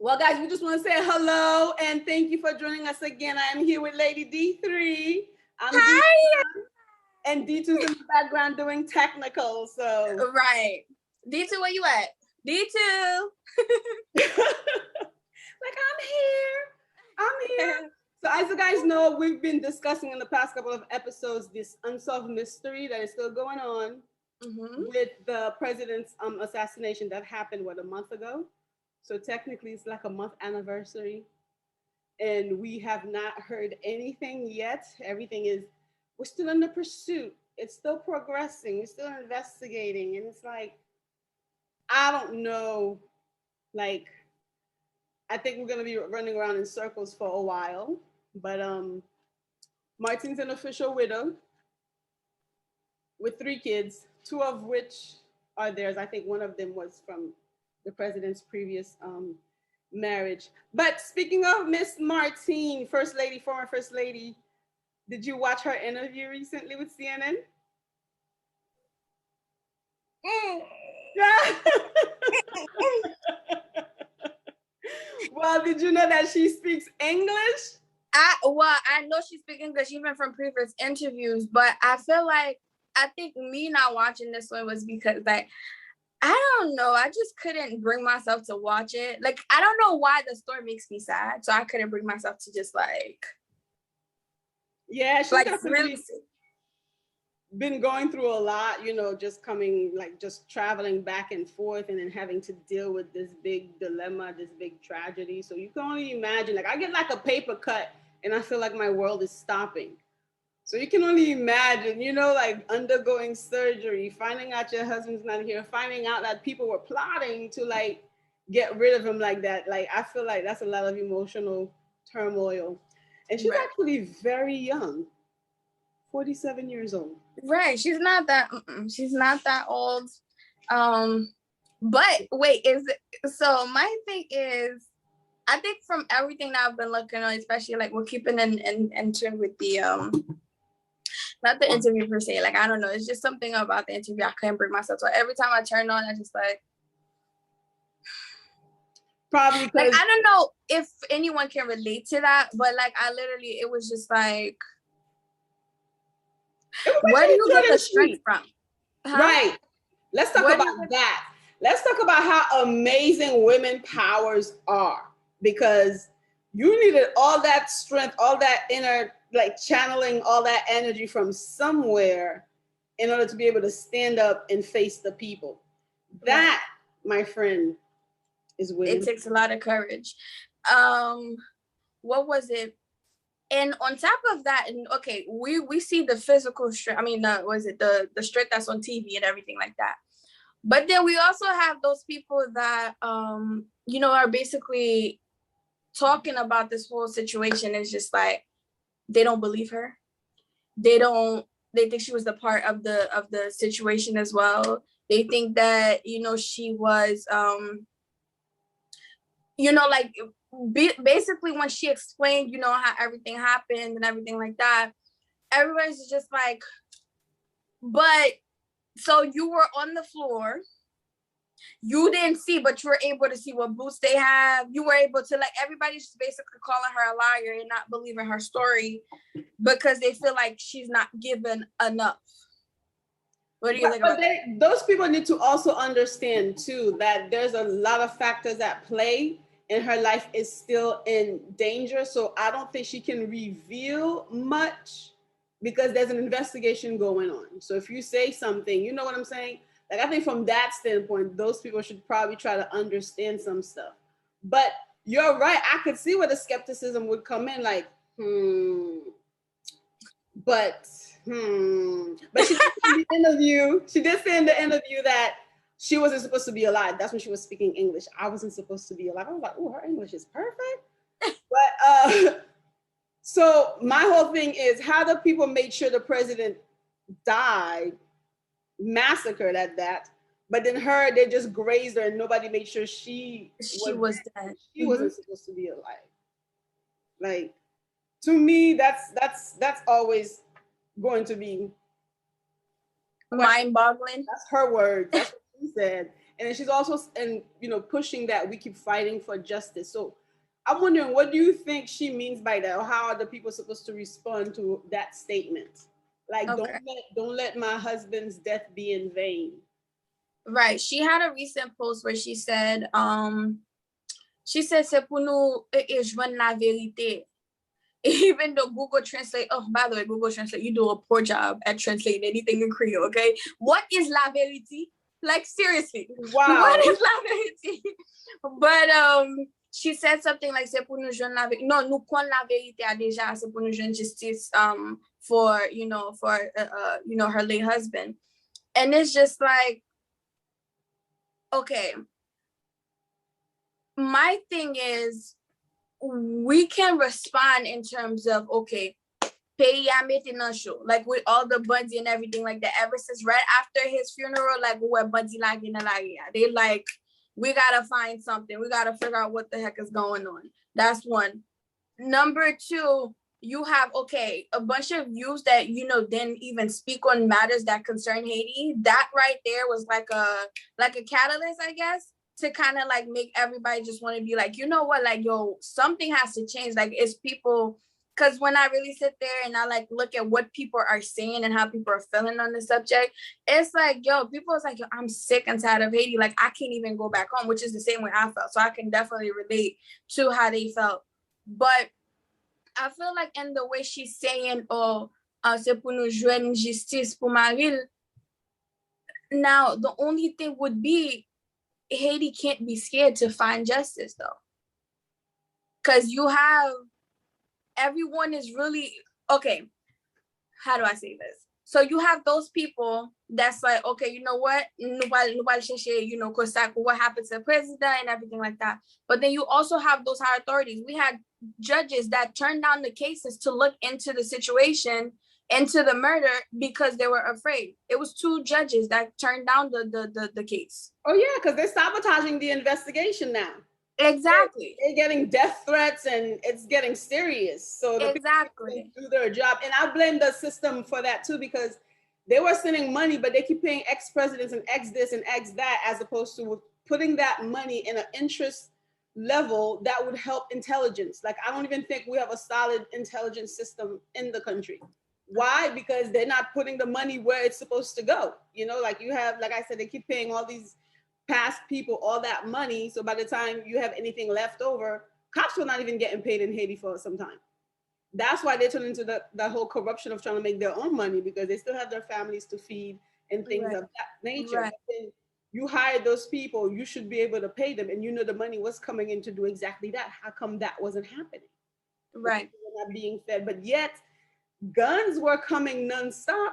Well, guys, we just want to say hello and thank you for joining us again. I am here with Lady D3. I'm Hi. and D2's in the background doing technical. So Right. D2, where you at? D2. like I'm here. So as you guys know, we've been discussing in the past couple of episodes this unsolved mystery that is still going on with the president's assassination that happened a month ago. So technically it's like a month anniversary. And we have not heard anything yet. We're still in the pursuit. It's still progressing. We're still investigating. And it's like, I don't know. Like, I think we're gonna be running around in circles for a while. But Martine's an official widow with 3 kids, 2 of which are theirs. I think one of them was from the president's previous marriage. But speaking of Miss Martine, First Lady, former First Lady, did you watch her interview recently with CNN? Yeah. Well, did you know that she speaks English? I know she speaks English even from previous interviews, but I think me not watching this one was because like I don't know. I just couldn't bring myself to watch it. Like, I don't know why the story makes me sad. So I couldn't bring myself to just like. Yeah, she's like really been going through a lot, just traveling back and forth and then having to deal with this big dilemma, this big tragedy. So you can only imagine, like I get like a paper cut and I feel like my world is stopping. So you can only imagine, like undergoing surgery, finding out your husband's not here, finding out that people were plotting to like get rid of him like that. Like, I feel like that's a lot of emotional turmoil. And she's actually very young, 47 years old. Right. She's not that old. But wait, so my thing is, I think from everything that I've been looking at, especially like we're keeping in tune with the not the interview per se, like I don't know, it's just something about the interview I couldn't bring myself to. Every time I turn on, I just like probably like I don't know if anyone can relate to that, but like I literally, it was just like, where do you get the strength from? Huh? Right. Let's talk about that. Let's talk about how amazing women powers are, because you needed all that strength, all that inner, like channeling all that energy from somewhere in order to be able to stand up and face the people. That, my friend, is women. It takes a lot of courage. What was it? And on top of that, and okay, we see the physical strength. I mean, the strength that's on TV and everything like that. But then we also have those people that are basically talking about this whole situation. Is just like they don't believe her. They think she was the part of the situation as well. They think that she was like basically when she explained how everything happened and everything like that, everybody's just like, but so you were on the floor, you didn't see, but you were able to see what boots they have. You were able to, like, everybody's just basically calling her a liar and not believing her story because they feel like she's not given enough. What do you think about that? Those people need to also understand too that there's a lot of factors at play and her life is still in danger. So I don't think she can reveal much because there's an investigation going on. So if you say something, you know what I'm saying? Like, I think from that standpoint, those people should probably try to understand some stuff. But you're right. I could see where the skepticism would come in, like, but she did say in the interview that she wasn't supposed to be alive. That's when she was speaking English. I wasn't supposed to be alive. I was like, oh, her English is perfect. But so my whole thing is, how the people made sure the president died, massacred at that, but then they just grazed her and nobody made sure she was dead. She wasn't supposed to be alive. Like, to me, that's always going to be mind-boggling. That's her word. That's what she said. And then she's also, pushing that we keep fighting for justice. So I'm wondering, what do you think she means by that, or how are the people supposed to respond to that statement? Like, Okay. don't let my husband's death be in vain. Right. She had a recent post where she said, c'est pour nous joindre la vérité. Even though Google Translate, oh, by the way, Google Translate, you do a poor job at translating anything in Creole, okay? What is la vérité? Like, seriously. Wow. What is la vérité? But she said something like, c'est pour nous joindre la vérité. Non, nous connaissons la vérité déjà, c'est pour nous joindre justice for her late husband. And it's just like, okay. My thing is, we can respond in terms of, okay, pay show, like with all the Bundy and everything like that. Ever since right after his funeral, like we're Bundy like in they like, we gotta find something. We gotta figure out what the heck is going on. That's one. Number two, you have a bunch of views that didn't even speak on matters that concern Haiti. That right there was like a catalyst, I guess, to kind of like make everybody just want to be like, you know what, like, yo, something has to change. Like, it's people, because when I really sit there and I like look at what people are saying and how people are feeling on the subject, it's like, yo, people is like, yo, I'm sick and tired of Haiti. Like, I can't even go back home, which is the same way I felt. So I can definitely relate to how they felt. But I feel like in the way she's saying, c'est pour nous joindre justice pour Maril. Now, the only thing would be, Haiti can't be scared to find justice, though. Because you have, everyone is really, okay, how do I say this? So you have those people that's like, okay, you know what? Nobody what happened to the president and everything like that. But then you also have those higher authorities. We had judges that turned down the cases to look into the situation, into the murder, because they were afraid. It was 2 judges that turned down the case. Oh yeah, because they're sabotaging the investigation now. Exactly. They're getting death threats and it's getting serious. So the exactly people do their job. And I blame the system for that too, because they were sending money, but they keep paying ex-presidents and ex this and ex that, as opposed to putting that money in an interest level that would help intelligence. Like, I don't even think we have a solid intelligence system in the country. Why? Because they're not putting the money where it's supposed to go. Like you have, like I said, they keep paying all these past people all that money. So by the time you have anything left over, cops were not even getting paid in Haiti for some time. That's why they turn into the whole corruption of trying to make their own money, because they still have their families to feed and things of that nature. Right. But you hire those people, you should be able to pay them, and the money was coming in to do exactly that. How come that wasn't happening? Right. They're not being fed, but yet guns were coming nonstop.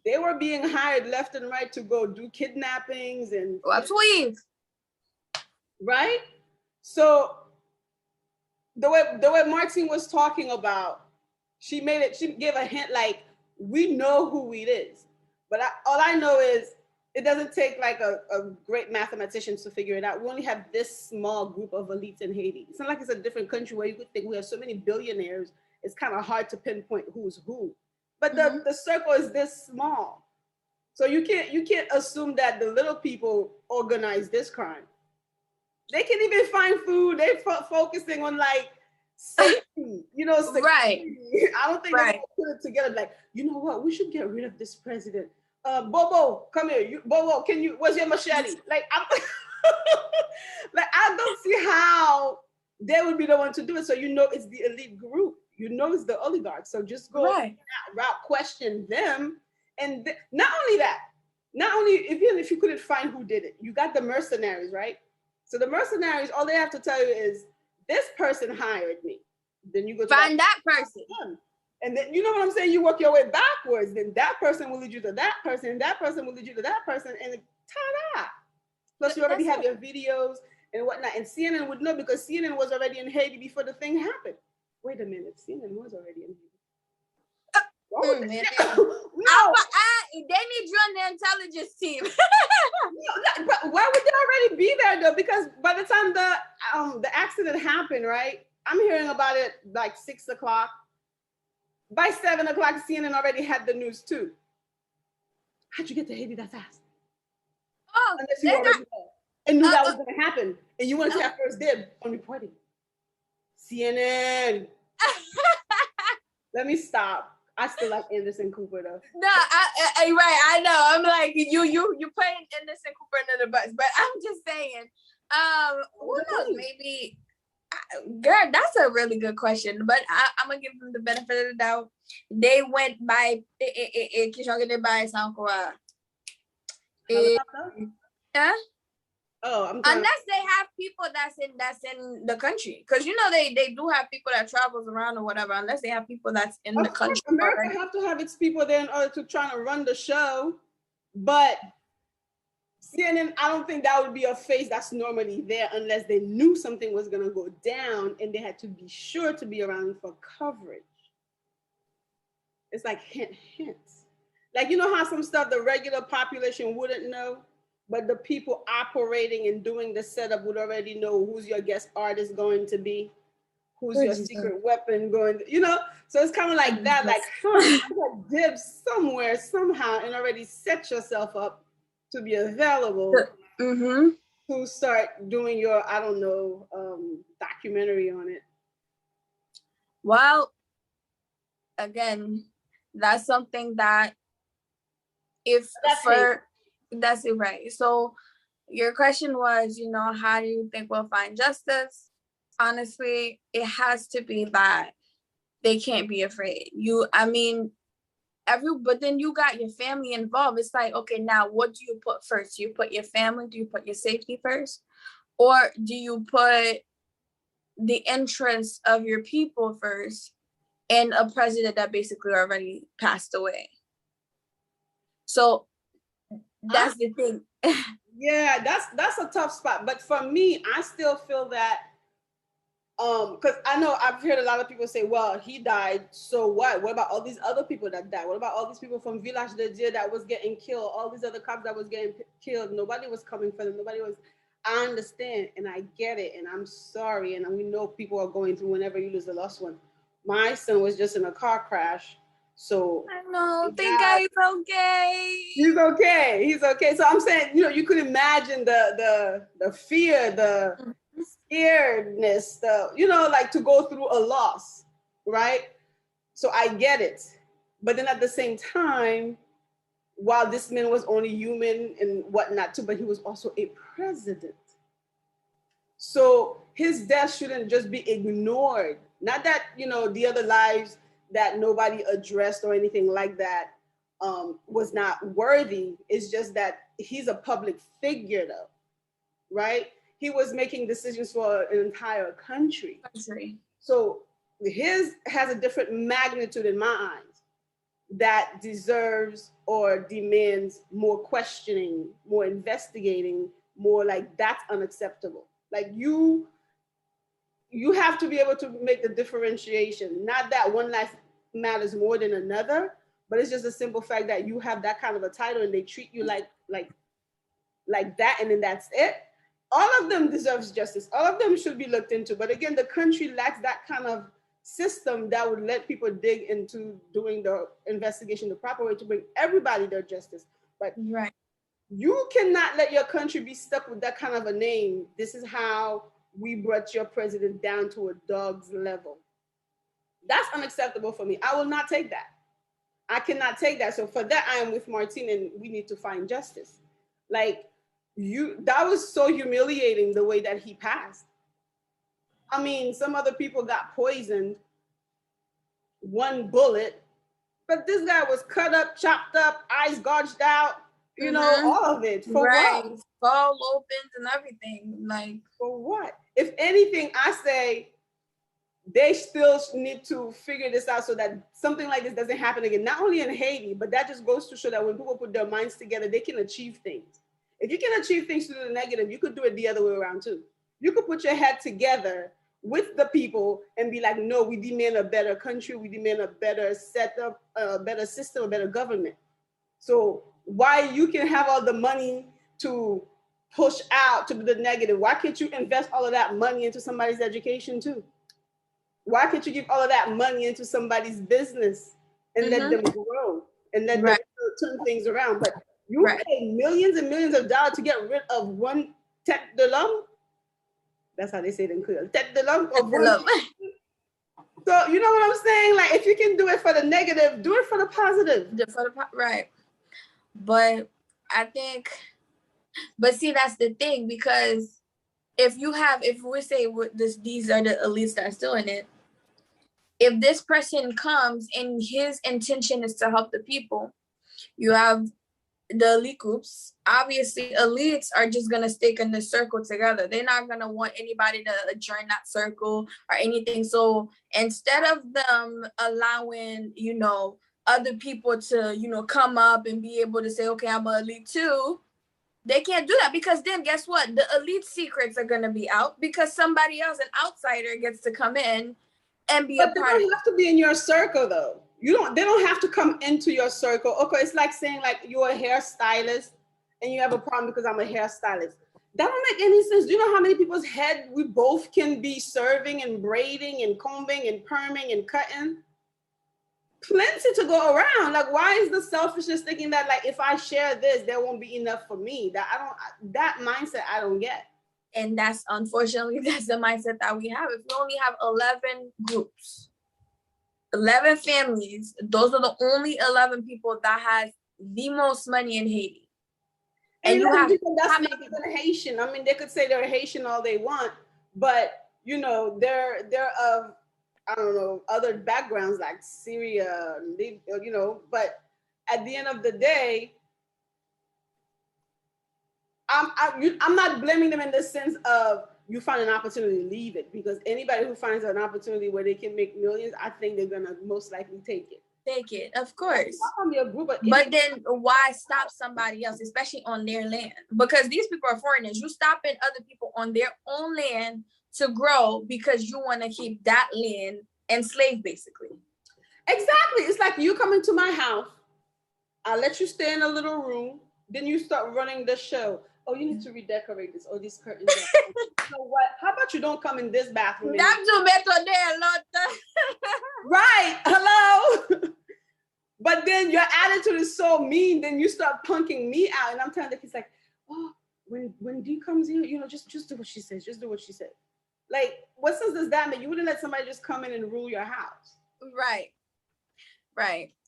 They were being hired left and right to go do kidnappings and right. So the way Martine was talking about, she gave a hint, like, we know who it is, but all I know is it doesn't take like a great mathematician to figure it out. We only have this small group of elites in Haiti. It's not like it's a different country where you could think we have so many billionaires. It's kind of hard to pinpoint who's who. But the circle is this small. So you can't assume that the little people organize this crime. They can't even find food. They're focusing on like safety, security. Right. I don't think they put it together like, you know what, we should get rid of this president. Bobo, come here. Bobo, where's your machete? Like, I don't see how they would be the one to do it. So it's the elite group. It's the oligarchs. So just go that route, question them. And not only that, even if you couldn't find who did it, you got the mercenaries, right? So the mercenaries, all they have to tell you is, this person hired me. Then you go to find that person. And then, you know what I'm saying? You work your way backwards. Then that person will lead you to that person. And that person will lead you to that person. And ta-da! Plus, you already have your videos and whatnot. And CNN would know, because CNN was already in Haiti before the thing happened. Wait a minute. CNN was already in Haiti. No, they need you on the intelligence team. But why would they already be there though? Because by the time the accident happened, right? I'm hearing about it like 6 o'clock. By 7 o'clock, CNN already had the news too. How'd you get to Haiti that fast? Oh, unless you already know and knew that was going to happen, and you wanted to have first dib on reporting. CNN. Let me stop. I still like Anderson Cooper though. No, right. I know. I'm like you putting Anderson Cooper under the bus, but I'm just saying. Who knows? Maybe. Girl, that's a really good question, but I'm gonna give them the benefit of the doubt. They went by yeah. Oh, unless they have people that's in the country, because you know they do have people that travels around or whatever. Unless they have people that's in the country. America have to have its people there in order to try to run the show, but CNN, I don't think that would be a face that's normally there unless they knew something was going to go down and they had to be sure to be around for coverage. It's like hints. Like, you know how some stuff the regular population wouldn't know, but the people operating and doing the setup would already know who's your guest artist going to be, who's your secret weapon going to, you know? So it's kind of like that, like, you got dibs somewhere, somehow, and already set yourself up to be available to start doing your, I don't know, documentary on it. Well, again, that's something that that's it, right? So your question was, you know, how do you think we'll find justice? Honestly, it has to be that they can't be afraid. But then you got your family involved. It's like, okay, now what do you put first? Do you put your family? Do you put your safety first? Or do you put the interests of your people first and a president that basically already passed away? So that's the thing. Yeah, that's a tough spot. But for me, I still feel that because I know I've heard a lot of people say, well, he died, so what? What about all these other people that died? What about all these people from Village de Dieu that was getting killed? All these other cops that was getting killed? Nobody was coming for them. I understand and I get it and I'm sorry. And we know people are going through whenever you lose a lost one. My son was just in a car crash. So I know, thank God he's okay. He's okay. So I'm saying, you know, you could imagine the fear, the scaredness, you know, like to go through a loss, right? So I get it. But then at the same time, while this man was only human and whatnot too, but he was also a president. So his death shouldn't just be ignored. Not that, you know, the other lives that nobody addressed or anything like that was not worthy. It's just that he's a public figure though, right? He was making decisions for an entire country. So his has a different magnitude in my eyes that deserves or demands more questioning, more investigating, more like that's unacceptable. Like you have to be able to make the differentiation. Not that one life matters more than another, but it's just a simple fact that you have that kind of a title and they treat you like that, and then that's it. All of them deserves justice. All of them should be looked into. But again, the country lacks that kind of system that would let people dig into doing the investigation the proper way to bring everybody their justice. But right. You cannot let your country be stuck with that kind of a name. This is how we brought your president down to a dog's level. That's unacceptable for me. I will not take that. I cannot take that. So for that, I am with Martine and we need to find justice. Like, that was so humiliating the way that he passed. I mean, some other people got poisoned, one bullet, but this guy was cut up, chopped up, eyes gouged out, you know, all of it. For what? Skull opens and everything. Like, for what? If anything, I say they still need to figure this out so that something like this doesn't happen again. Not only in Haiti, but that just goes to show that when people put their minds together, they can achieve things. If you can achieve things to the negative, you could do it the other way around too. You could put your head together with the people and be like, no, we demand a better country. We demand a better setup, a better system, a better government. So why you can have all the money to push out to the negative, why can't you invest all of that money into somebody's education too? Why can't you give all of that money into somebody's business and let them grow and let them turn things around? But You pay millions and millions of dollars to get rid of one tête de l'homme. That's how they say it in Creole. Tête de l'homme. So you know what I'm saying? Like, if you can do it for the negative, do it for the positive. Right. But I think, but see, that's the thing, because if we say these are the elites that are still in it, if this person comes and his intention is to help the people, you have the elite groups. Obviously, elites are just going to stick in the circle together. They're not going to want anybody to join that circle or anything. So instead of them allowing, other people to, come up and be able to say, okay, I'm an elite too, they can't do that, because then guess what? The elite secrets are going to be out because somebody else, an outsider, gets to come in and be a part of it. But they don't have to be in your circle, though. They don't have to come into your circle. Okay, it's like saying, like, you're a hairstylist and you have a problem because I'm a hairstylist. That don't make any sense. Do you know how many people's head we both can be serving and braiding and combing and perming and cutting? Plenty to go around. Like, why is the selfishness thinking that, like, if I share this, there won't be enough for me? That mindset I don't get. And that's, unfortunately, that's the mindset that we have. If we only have 11 groups, 11 families, those are the only 11 people that has the most money in Haiti. And you have that's not even Haitian. I mean, they could say they're Haitian all they want, but they're of, I don't know, other backgrounds like Syria, but at the end of the day, I'm not blaming them in the sense of you find an opportunity to leave it, because anybody who finds an opportunity where they can make millions, I think they're gonna most likely take it. Take it, of course. But then why stop somebody else, especially on their land? Because these people are foreigners. You stopping other people on their own land to grow because you want to keep that land enslaved, basically. Exactly. It's like you come into my house, I'll let you stay in a little room, then you start running the show. Oh, you need to redecorate this. Oh, these curtains. You know what? How about you don't come in this bathroom? Right. Hello. But then your attitude is so mean, then you start punking me out. And I'm telling the kids, like, oh, when Dee comes in, just do what she says. Just do what she said. Like, what sense does that make? You wouldn't let somebody just come in and rule your house. Right.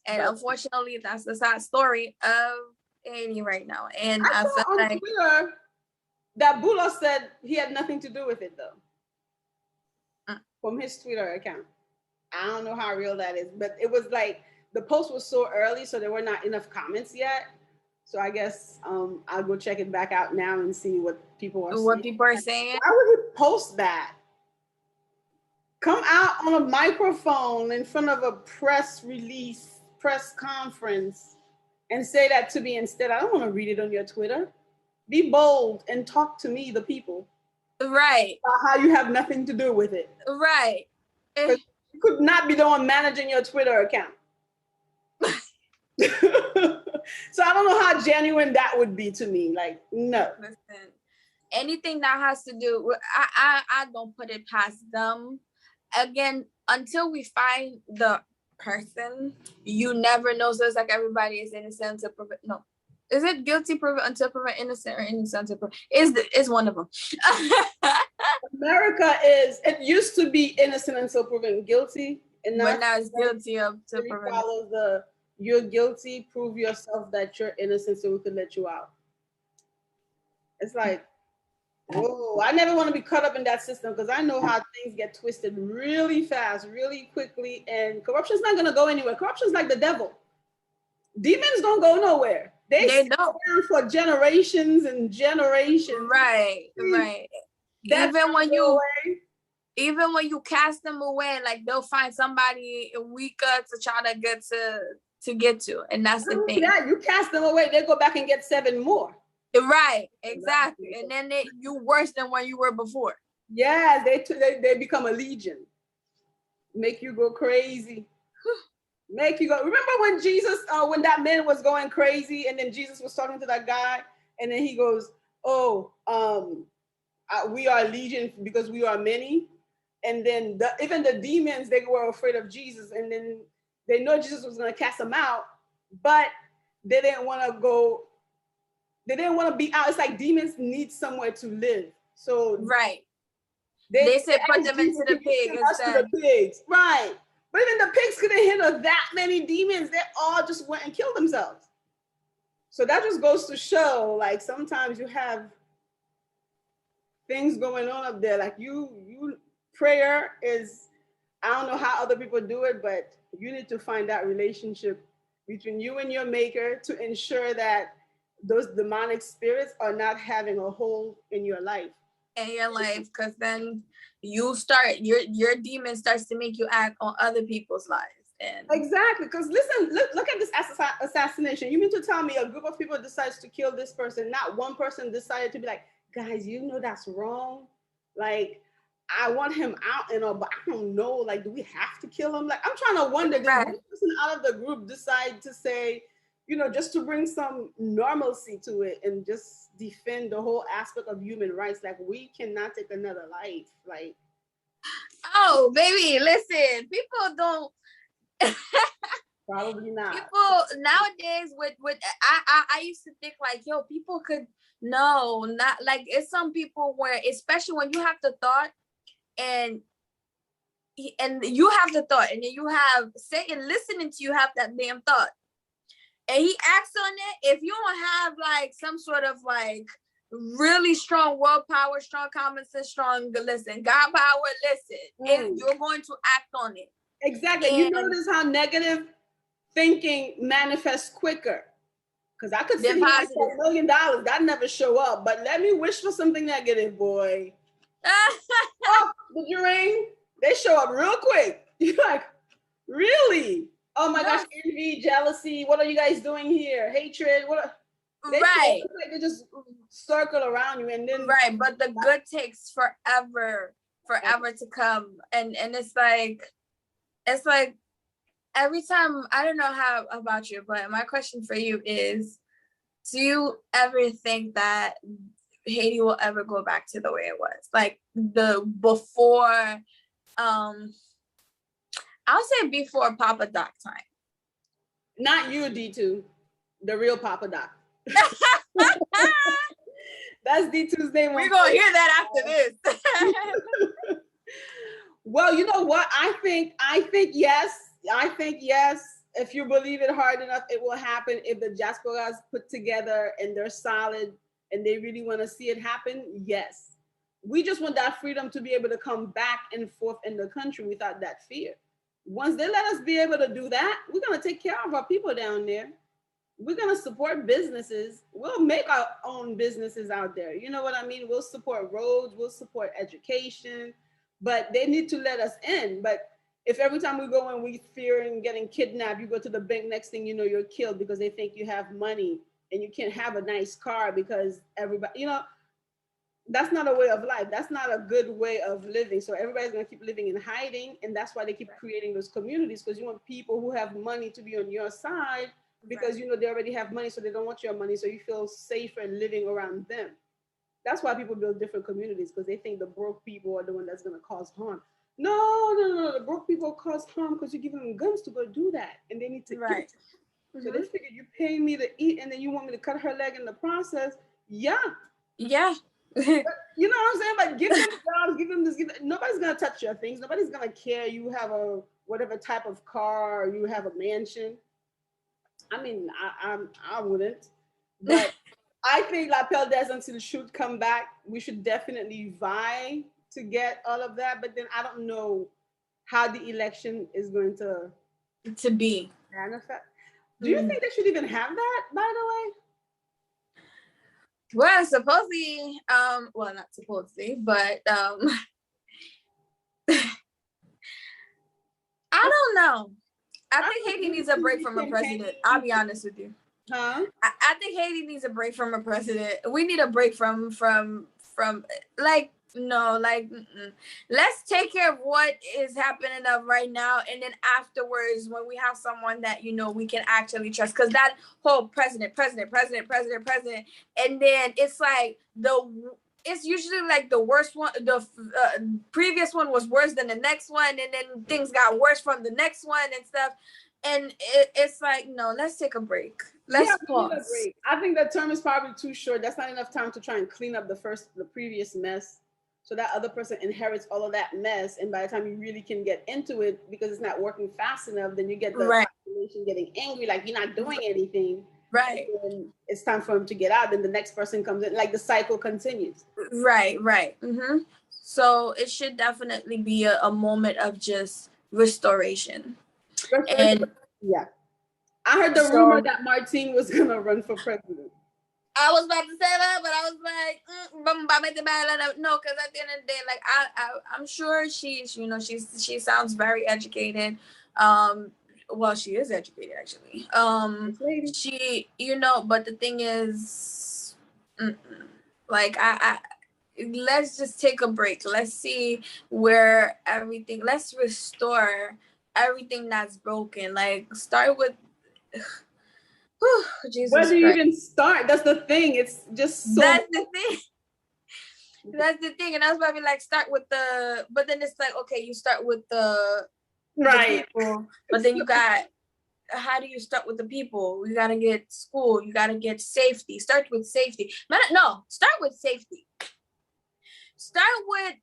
And unfortunately, that's the sad story of Haiti right now. And I saw on Twitter that Boulos said he had nothing to do with it, though. From his Twitter account. I don't know how real that is, but it was like the post was so early, so there were not enough comments yet. So I guess I'll go check it back out now and see what people are saying. What people are saying? Why would he post that? Come out on a microphone in front of a press conference and say that to me instead. I don't want to read it on your Twitter. Be bold and talk to me, the people. Right. About how you have nothing to do with it. Right. You could not be the one managing your Twitter account. So I don't know how genuine that would be to me. Like, no. Listen, anything that has to do with, I don't put it past them. Again, until we find the person, you never know. So it's like everybody is innocent until proven. No, is it guilty proven until proven innocent, or innocent until proven? Is one of them. America is. It used to be innocent until proven guilty, and now it's guilty of to proven. Follows the you're guilty, prove yourself that you're innocent, so we can let you out. It's like, whoa! I never want to be caught up in that system, because I know how things get twisted really fast, really quickly, and corruption's not going to go anywhere. Corruption's like the devil. Demons don't go nowhere. They don't for generations and generations. Right. Even when you cast them away, like, they'll find somebody weaker to try to get to, and that's the thing. Yeah, you cast them away, they go back and get 7 more. Right, exactly. And then you worse than when you were before. Yes, they become a legion. Make you go crazy. Make you go. Remember when Jesus, when that man was going crazy, and then Jesus was talking to that guy, and then he goes, "Oh, we are legion because we are many." And then even the demons, they were afraid of Jesus, and then they know Jesus was going to cast them out, but they didn't want to go They didn't want to be out. It's like demons need somewhere to live. So right. They said put them into the pig instead. The pigs. Right. But even the pigs couldn't handle that many demons. They all just went and killed themselves. So that just goes to show, like, sometimes you have things going on up there. Like you prayer is, I don't know how other people do it, but you need to find that relationship between you and your maker to ensure that those demonic spirits are not having a hold in your life. Because then you start, your demon starts to make you act on other people's lives. And exactly, because listen, look at this assassination. You mean to tell me a group of people decides to kill this person, not one person decided to be like, guys, you know that's wrong. Like, I want him out and all, but I don't know, like, do we have to kill him? Like, I'm trying to wonder, did one person out of the group decide to say, you know, just to bring some normalcy to it and just defend the whole aspect of human rights? Like, we cannot take another life. Like, oh, baby, listen, people don't. Probably not. People nowadays with I used to think like, yo, people could not like, it's some people where, especially when you have the thought and you have the thought and then you have Satan listening to you have that damn thought and he acts on it. If you don't have like some sort of like really strong willpower, strong common sense, strong listen, God power, listen, you're going to act on it. Exactly. And you notice how negative thinking manifests quicker. Because I could sit here and say $1 million, that never show up. But let me wish for something negative, boy. Oh, did you ring? They show up real quick. You're like, really? Oh my gosh, envy, jealousy. What are you guys doing here? Hatred. They just circle around you and then but the good takes forever to come. And it's like every time, I don't know how about you, but my question for you is, do you ever think that Haiti will ever go back to the way it was? Like the before, I'll say before Papa Doc time. Not you, D2, the real Papa Doc. That's D2's name. We're going to hear that after this. Well, you know what? I think yes. I think yes. If you believe it hard enough, it will happen. If the diasporas put together and they're solid and they really want to see it happen, yes. We just want that freedom to be able to come back and forth in the country without that fear. Once they let us be able to do that, we're going to take care of our people down there. We're going to support businesses. We'll make our own businesses out there. You know what I mean? We'll support roads. We'll support education. But they need to let us in. But if every time we go and we fear and getting kidnapped, you go to the bank, next thing you know, you're killed because they think you have money and you can't have a nice car because everybody, you know, that's not a way of life. That's not a good way of living. So everybody's going to keep living in hiding. And that's why they keep creating those communities, because you want people who have money to be on your side because, you know, they already have money, so they don't want your money. So you feel safer living around them. That's why people build different communities, because they think the broke people are the one that's going to cause harm. No. The broke people cause harm because you're giving them guns to go do that, and they need to eat. So they figure you pay me to eat, and then you want me to cut her leg in the process. Yeah. But, you know what I'm saying? But give them jobs, give them this. Nobody's gonna touch your things. Nobody's gonna care. You have a whatever type of car, or you have a mansion. I mean, I wouldn't, but I think La Pelle des should come back. We should definitely vie to get all of that, but then I don't know how the election is going to be manifest. Do you think they should even have that, by the way? Well, supposedly, well, not supposedly, but I don't know. I think Haiti needs a break from a president. I'll be honest with you. Huh? I think Haiti needs a break from a president. We need a break from like, no, like, let's take care of what is happening of right now, and then afterwards, when we have someone that, you know, we can actually trust, because that whole president, and then it's like it's usually like the worst one, the previous one was worse than the next one, and then things got worse from the next one and stuff. And it's like, no, let's take a break. Let's pause. Break. I think that term is probably too short. That's not enough time to try and clean up the previous mess. So that other person inherits all of that mess. And by the time you really can get into it, because it's not working fast enough, then you get the population getting angry, like you're not doing anything. Right. And it's time for him to get out. Then the next person comes in, like the cycle continues. Right. So it should definitely be a moment of just restoration. And yeah. I heard the rumor that Martine was going to run for president. I was about to say that, but I was like, no, because at the end of the day, like I'm sure she sounds very educated. Well, she is educated actually. She, but the thing is, like I let's just take a break. Let's see where let's restore everything that's broken. Like start with. Jesus Where do you Christ. even start? That's the thing. It's just so. That's the thing. And I was about to be like, start with but then it's like, okay, you start with the people, but then you got, how do you start with the people? You got to get school. You got to get safety. Start with safety. No, start with safety. Start with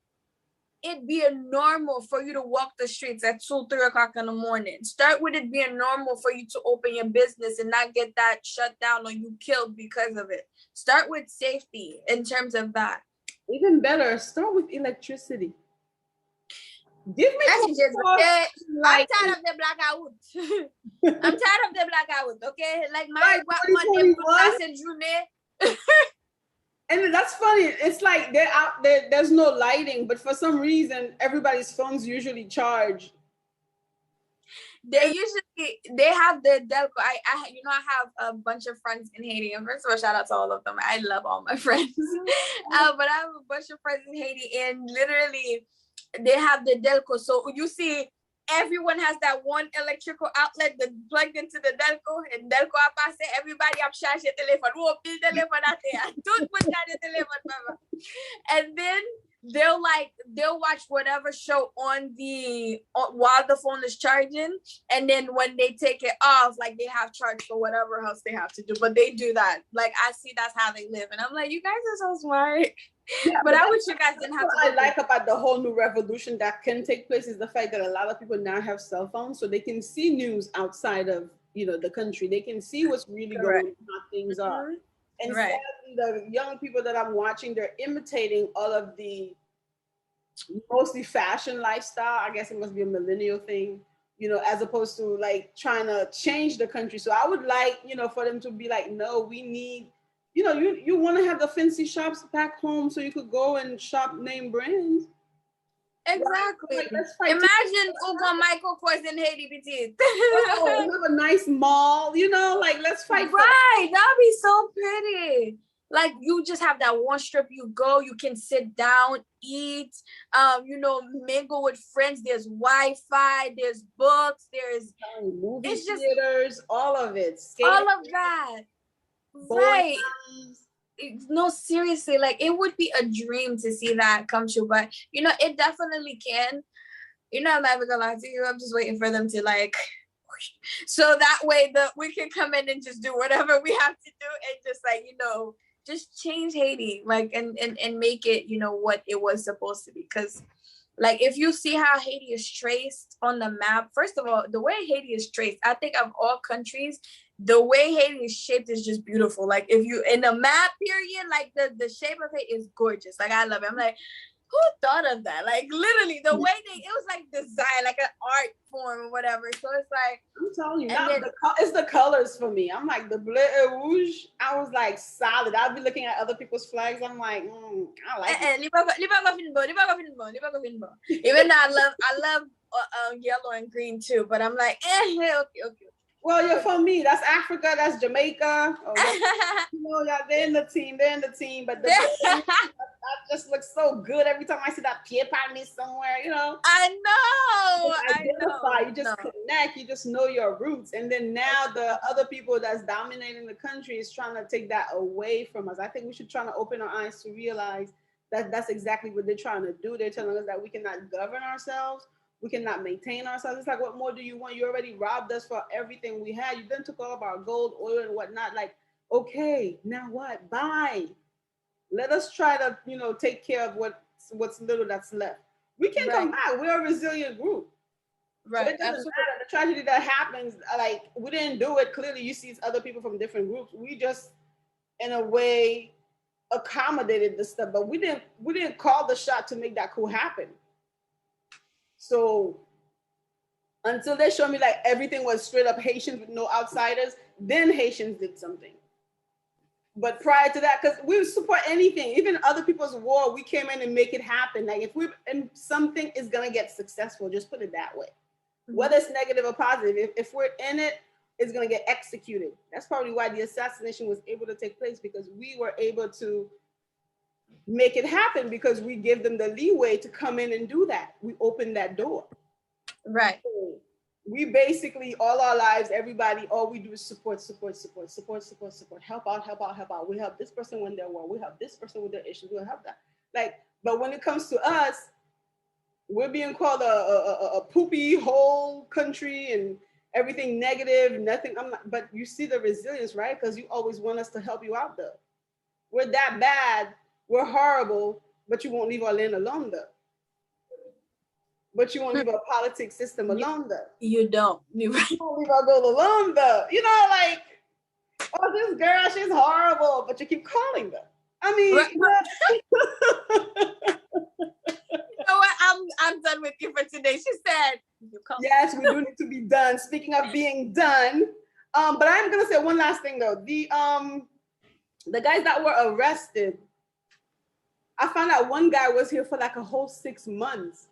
it being normal for you to walk the streets at 2-3 o'clock in the morning. Start with it being normal for you to open your business and not get that shut down or you killed because of it. Start with safety in terms of that. Even better, start with electricity. Give me I'm tired of the blackout. I'm tired of the blackout, okay? Like my money And that's funny. It's like they're out there. There's no lighting, but for some reason, everybody's phones usually charged. They have the Delco. I have a bunch of friends in Haiti. And first of all, shout out to all of them. I love all my friends. But I have a bunch of friends in Haiti, and literally, they have the Delco. So you see, everyone has that one electrical outlet that plugged into the Delco, and Delco a passé, everybody a chargé téléphone. Oh, pile téléphone à terre. Tout le monde chargé téléphone, mama. And then they'll watch whatever show while the phone is charging, and then when they take it off, like they have charge for whatever else they have to do. But they do that. Like I see that's how they live, and I'm like, you guys are so smart. Yeah, but I wish you guys didn't have to. What I like about the whole new revolution that can take place is the fact that a lot of people now have cell phones, so they can see news outside of the country. They can see what's really going on, how things are. And sadly, the young people that I'm watching, they're imitating all of the mostly fashion lifestyle. I guess it must be a millennial thing, as opposed to like trying to change the country. So I would like, for them to be like, no, we need. You want to have the fancy shops back home so you could go and shop name brands. Exactly. Like, imagine Ugo Michael Kors in Haiti Petit. Have a nice mall, let's fight. Right. That'd be so pretty. Like you just have that one strip, you go, you can sit down, eat, mingle with friends. There's Wi-Fi, there's books, there's movie theaters, all of it. All of that. Right. No, seriously, like it would be a dream to see that come true, but it definitely can. I'm never gonna lie to you. I'm just waiting for them to so that way we can come in and just do whatever we have to do and just just change Haiti, and make it, what it was supposed to be. Because if you see how Haiti is traced on the map, first of all, the way Haiti is traced, I think of all countries, the way Haiti is shaped is just beautiful. Like if you in the map period, the shape of it is gorgeous. Like I love it. I'm like, who thought of that? Like literally the way it was like design, like an art form or whatever. So it's like, I'm telling you, it's the colors for me. I'm like the bleu et rouge. I was like solid. I'll be looking at other people's flags. I'm like, I like it. Even though I love yellow and green too, but I'm like, okay. Well, you're from me. That's Africa. That's Jamaica. They're in the team. But that just looks so good every time I see that paper somewhere. I know. You just connect. You just know your roots. And then now the other people that's dominating the country is trying to take that away from us. I think we should try to open our eyes to realize that that's exactly what they're trying to do. They're telling us that we cannot govern ourselves. We cannot maintain ourselves. It's like, what more do you want? You already robbed us for everything we had. You then took all of our gold, oil, and whatnot. Like, okay, now what? Bye. Let us try to, take care of what's little that's left. We can come back. We're a resilient group. Right. So it doesn't matter. The tragedy that happens, like, we didn't do it. Clearly, you see other people from different groups. We just, in a way, accommodated the stuff, but we didn't call the shot to make that coup happen. So until they show me like everything was straight up Haitians with no outsiders, then Haitians did something. But prior to that, because we support anything, even other people's war, we came in and make it happen. Like and something is gonna get successful, just put it that way. Mm-hmm. Whether it's negative or positive, if we're in it, it's gonna get executed. That's probably why the assassination was able to take place, because we were able to make it happen, because we give them the leeway to come in and do that. We open that door. Right. So we basically, all our lives, everybody, all we do is support, help out. We help this person when they're war. We help this person with their issues. We'll help that. Like, but when it comes to us, we're being called a poopy whole country and everything negative, nothing. But you see the resilience, right? Because you always want us to help you out though. We're that bad. We're horrible, but you won't leave our land alone though. But you won't leave our politics system alone though. You don't. You won't leave our goal alone though. Like, oh, this girl, she's horrible, but you keep calling them. I mean, you know what? I'm done with you for today. She said, yes, we do need to be done. Speaking of being done, but I'm gonna say one last thing though. The guys that were arrested, I found out one guy was here for like a whole 6 months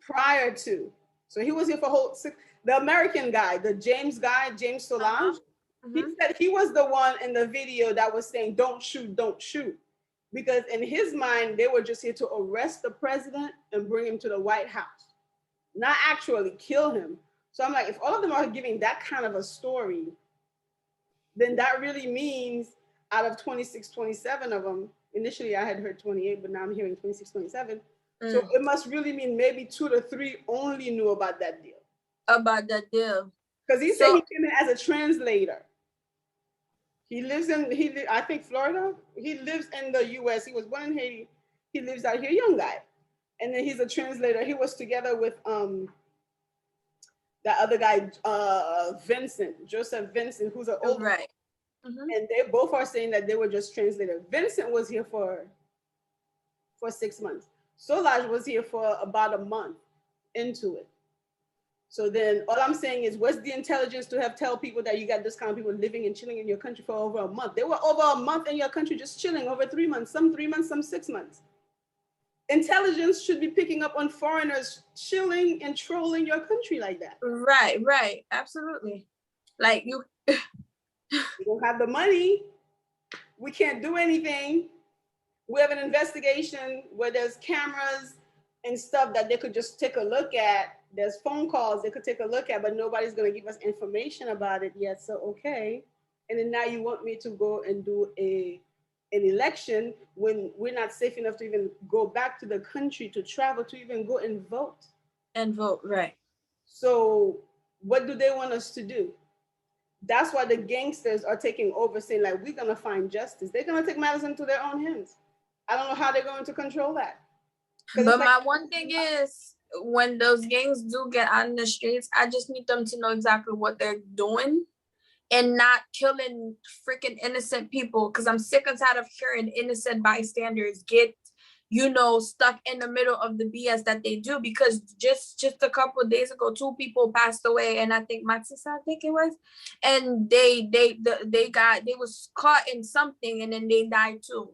prior to. So he was here for a whole 6. The American guy, the James Solage, he said he was the one in the video that was saying, don't shoot. Because in his mind, they were just here to arrest the president and bring him to the White House, not actually kill him. So I'm like, if all of them are giving that kind of a story, then that really means out of 26, 27 of them, initially I had heard 28, but now I'm hearing 26, 27. So it must really mean maybe 2 to 3 only knew about that deal. Because he said he came in as a translator. He lives I think Florida. He lives in the US. He was born in Haiti. He lives out here, young guy. And then he's a translator. He was together with that other guy, Joseph Vincent, who's an older. Right. Mm-hmm. And they both are saying that they were just translators. Vincent was here for 6 months. Solage was here for about a month into it. So then all I'm saying is, what's the intelligence to have tell people that you got this kind of people living and chilling in your country for over a month? They were over a month in your country just chilling, over 3 months, some 3 months, some 6 months. Intelligence should be picking up on foreigners chilling and trolling your country like that. Right, absolutely. Like you don't have the money. We can't do anything. We have an investigation where there's cameras and stuff that they could just take a look at. There's phone calls they could take a look at, but nobody's going to give us information about it yet. So, okay. And then now you want me to go and do an election when we're not safe enough to even go back to the country, to travel, to even go and vote. Right. So what do they want us to do? That's why the gangsters are taking over, saying like, we're going to find justice. They're going to take matters into their own hands. I don't know how they're going to control that. But my one thing is, when those gangs do get out in the streets, I just need them to know exactly what they're doing and not killing freaking innocent people. Because I'm sick and tired of hearing innocent bystanders get, stuck in the middle of the BS that they do. Because just a couple of days ago, 2 people passed away, and I think my sister, it was, and they was caught in something, and then they died too,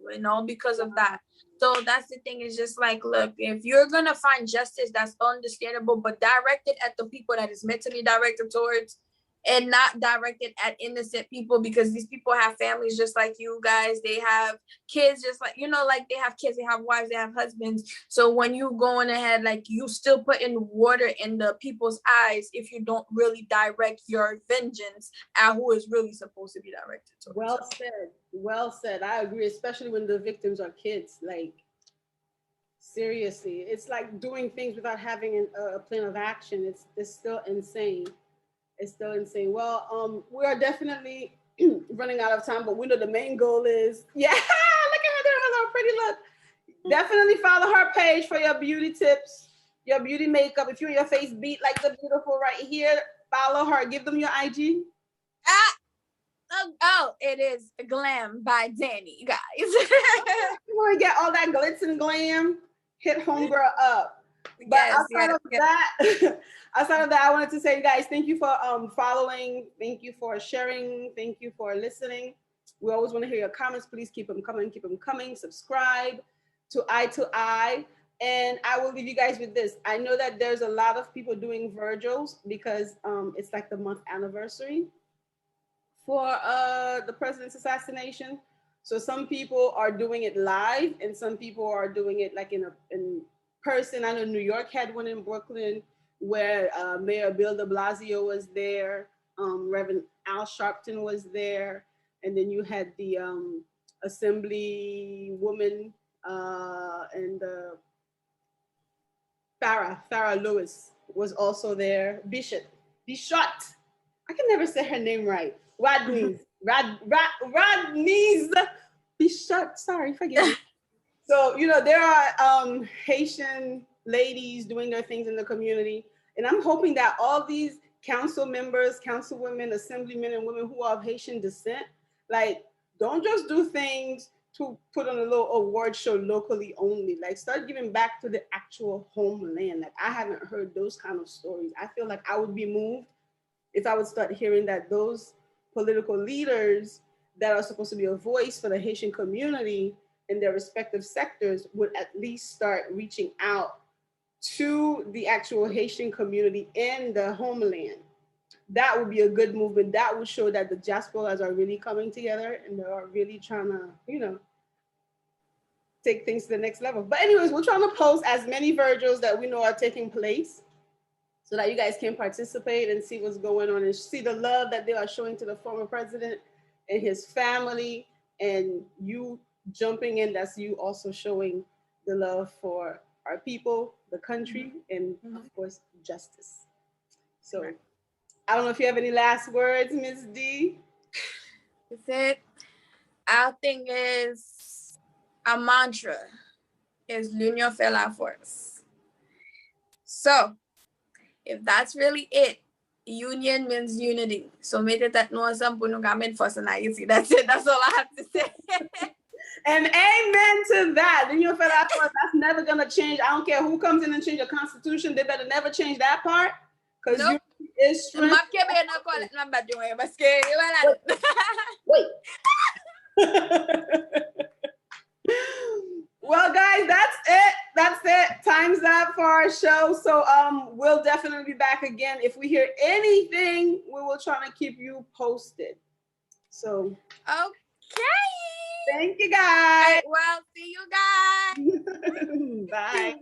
because of that. So that's the thing, is just like, look, if you're going to find justice, that's understandable, but direct it at the people that is meant to be directed towards, and not directed at innocent people, because these people have families just like you guys. They have kids just like, like they have kids, they have wives, they have husbands. So when you going ahead, like, you still putting water in the people's eyes if you don't really direct your vengeance at who is really supposed to be directed towards. Well said. I agree, especially when the victims are kids. Like, Seriously, it's like doing things without having a plan of action. It's still insane. It's still insane. Well, we are definitely running out of time, but we know the main goal is look at her doing her little pretty look. Definitely follow her page for your beauty tips, your beauty makeup. If you want your face beat like the beautiful right here, follow her. Give them your IG. It is Glam by Danny, guys. You want to get all that glitz and glam? Hit homegirl up. But outside of that, I wanted to say, you guys, thank you for following. Thank you for sharing. Thank you for listening. We always want to hear your comments. Please keep them coming. Keep them coming. Subscribe to I. And I will leave you guys with this. I know that there's a lot of people doing Virgils because it's like the month anniversary for the president's assassination. So some people are doing it live and some people are doing it like in person. I know New York had one in Brooklyn where Mayor Bill de Blasio was there. Reverend Al Sharpton was there. And then you had the assembly woman and Farah Lewis was also there. Bishop. I can never say her name right. Rodney's Bishop. Sorry, forgive me. So, there are Haitian ladies doing their things in the community. And I'm hoping that all these council members, councilwomen, assemblymen and women who are of Haitian descent, like, don't just do things to put on a little award show locally only. Like, start giving back to the actual homeland. Like, I haven't heard those kind of stories. I feel like I would be moved if I would start hearing that those political leaders that are supposed to be a voice for the Haitian community in their respective sectors would at least start reaching out to the actual Haitian community in the homeland. That would be a good movement. That would show that the diasporas are really coming together and they are really trying to, take things to the next level. But anyways, we're trying to post as many Virgils that we know are taking place so that you guys can participate and see what's going on and see the love that they are showing to the former president and his family. And you jumping in, that's you also showing the love for our people, the country, and of course, justice. So I don't know if you have any last words, Ms. D. That's it. Our thing is, our mantra is l'union fait la force. So if that's really it, union means unity. So make it that no some punugamen force and I see. That's it. That's all I have to say. And amen to that. L'union fait la force. That's never gonna change. I don't care who comes in and change the Constitution. They better never change that part. Because you is strength. Wait. Well, guys, that's it. Time's up for our show. So we'll definitely be back again. If we hear anything, we will try to keep you posted. So okay. Thank you, guys. Well, see you guys. Bye.